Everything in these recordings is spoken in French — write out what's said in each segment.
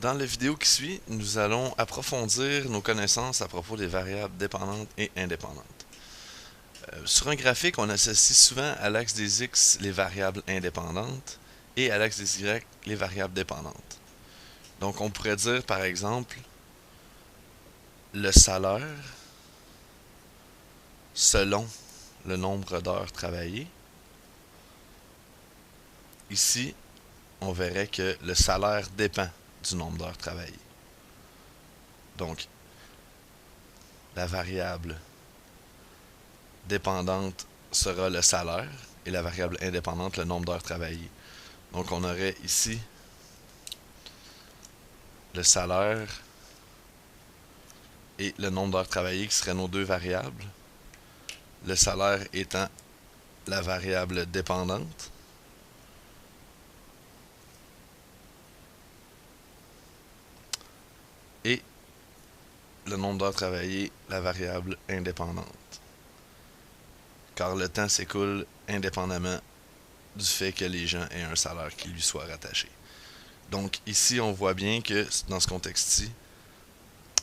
Dans la vidéo qui suit, nous allons approfondir nos connaissances à propos des variables dépendantes et indépendantes. Sur un graphique, on associe souvent à l'axe des X les variables indépendantes et à l'axe des Y les variables dépendantes. Donc on pourrait dire par exemple le salaire selon le nombre d'heures travaillées. Ici, on verrait que le salaire dépend du nombre d'heures travaillées. Donc, la variable dépendante sera le salaire et la variable indépendante le nombre d'heures travaillées. Donc, on aurait ici le salaire et le nombre d'heures travaillées qui seraient nos deux variables. Le salaire étant la variable dépendante. Et le nombre d'heures travaillées, la variable indépendante. Car le temps s'écoule indépendamment du fait que les gens aient un salaire qui lui soit rattaché. Donc ici, on voit bien que dans ce contexte-ci,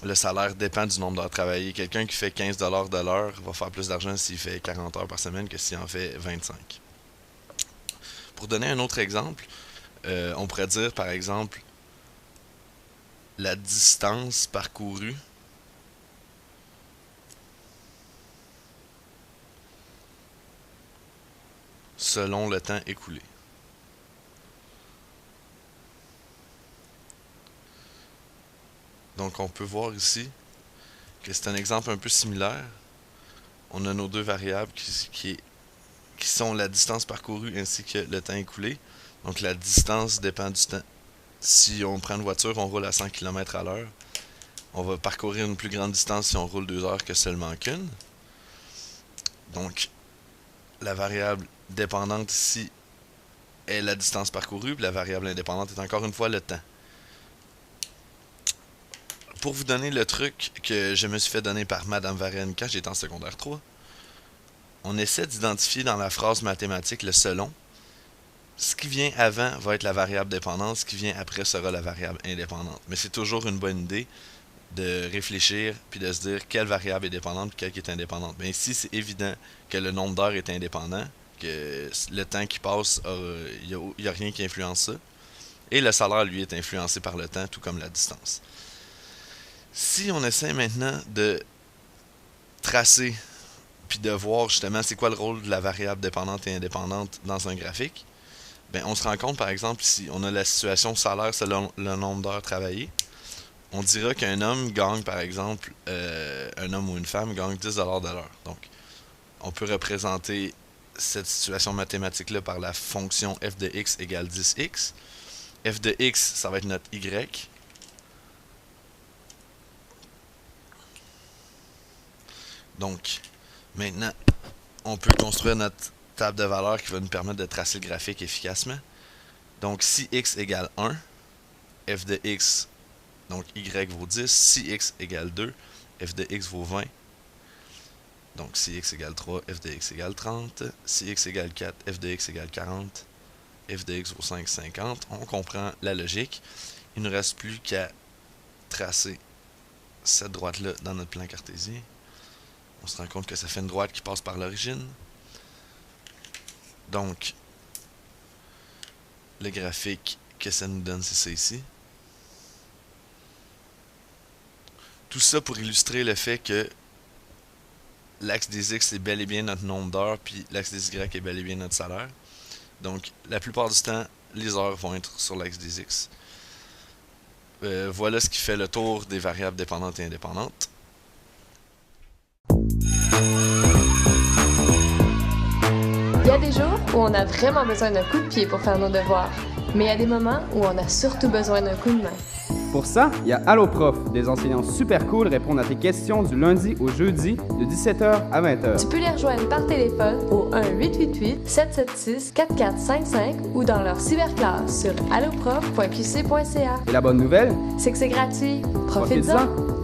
le salaire dépend du nombre d'heures travaillées. Quelqu'un qui fait 15$ de l'heure va faire plus d'argent s'il fait 40 heures par semaine que s'il en fait 25. Pour donner un autre exemple, on pourrait dire par exemple la distance parcourue selon le temps écoulé. Donc on peut voir ici que c'est un exemple un peu similaire. On a nos deux variables qui sont la distance parcourue ainsi que le temps écoulé. Donc la distance dépend du temps. Si on prend une voiture, on roule à 100 km à l'heure. On va parcourir une plus grande distance si on roule 2 heures que seulement qu'une. Donc, la variable dépendante ici est la distance parcourue, puis la variable indépendante est encore une fois le temps. Pour vous donner le truc que je me suis fait donner par Madame Varenne quand j'étais en secondaire 3, on essaie d'identifier dans la phrase mathématique le selon. Ce qui vient avant va être la variable dépendante, ce qui vient après sera la variable indépendante. Mais c'est toujours une bonne idée de réfléchir puis de se dire quelle variable est dépendante et quelle qui est indépendante. Mais ici, c'est évident que le nombre d'heures est indépendant, que le temps qui passe, il n'y a rien qui influence ça. Et le salaire, lui, est influencé par le temps, tout comme la distance. Si on essaie maintenant de tracer puis de voir justement c'est quoi le rôle de la variable dépendante et indépendante dans un graphique, ben, on se rend compte, par exemple, ici, on a la situation salaire selon le nombre d'heures travaillées. On dira qu'un homme gagne, par exemple, un homme ou une femme gagne 10$ de l'heure. Donc, on peut représenter cette situation mathématique-là par la fonction f de x égale 10x. F de x, ça va être notre y. Donc, maintenant, on peut construire notre table de valeurs qui va nous permettre de tracer le graphique efficacement. Donc, si x égale 1, f de x, donc y vaut 10. Si x égale 2, f de x vaut 20. Donc, si x égale 3, f de x égale 30. Si x égale 4, f de x égale 40. F de x vaut 5, 50. On comprend la logique. Il ne nous reste plus qu'à tracer cette droite-là dans notre plan cartésien. On se rend compte que ça fait une droite qui passe par l'origine. Donc, le graphique que ça nous donne, c'est ça ici. Tout ça pour illustrer le fait que l'axe des X est bel et bien notre nombre d'heures, puis l'axe des Y est bel et bien notre salaire. Donc, la plupart du temps, les heures vont être sur l'axe des X. Voilà ce qui fait le tour des variables dépendantes et indépendantes. Il y a des jours où on a vraiment besoin d'un coup de pied pour faire nos devoirs, mais il y a des moments où on a surtout besoin d'un coup de main. Pour ça, il y a Allo Prof, des enseignants super cool répondent à tes questions du lundi au jeudi de 17h à 20h. Tu peux les rejoindre par téléphone au 1-888-776-4455 ou dans leur cyberclasse sur alloprof.qc.ca. Et la bonne nouvelle, C'est que c'est gratuit. Profites-en! profitez-en!